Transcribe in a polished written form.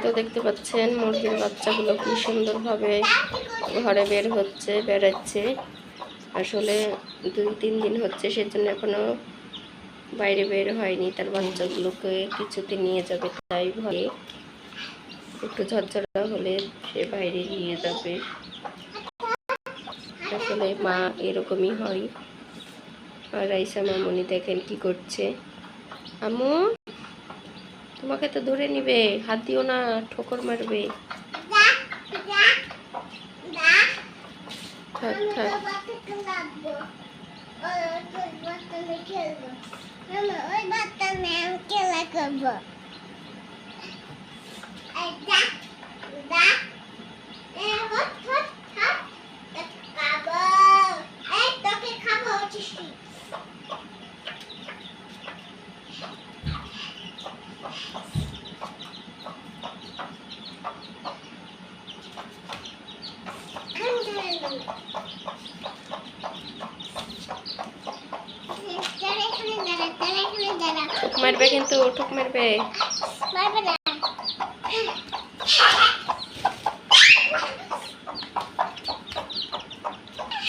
তো দেখতে পাচ্ছেন মুরগির বাচ্চাগুলো কি সুন্দরভাবে ঘরে বের হচ্ছে, বেড়াচ্ছে। আসলে 2-3 দিন হচ্ছে, সেজন্য এখনো বাইরে বের হয়নি। তার বাচ্চাগুলোকে কিছুতে নিয়ে যাবে, তাই ভয়ে একটু ঝরঝরা হলে সে বাইরে নিয়ে যাবে। আসলে মা এরকমই হয়। আর রাইসা মামুনি দেখেন কি করছে। আম্মু, তোমাকে তো ধরে নিবে, হাত দিও না, ঠোকর মারবে। থাক থাক। ঠোক মারবে কিন্তু, ঠোক মারবে।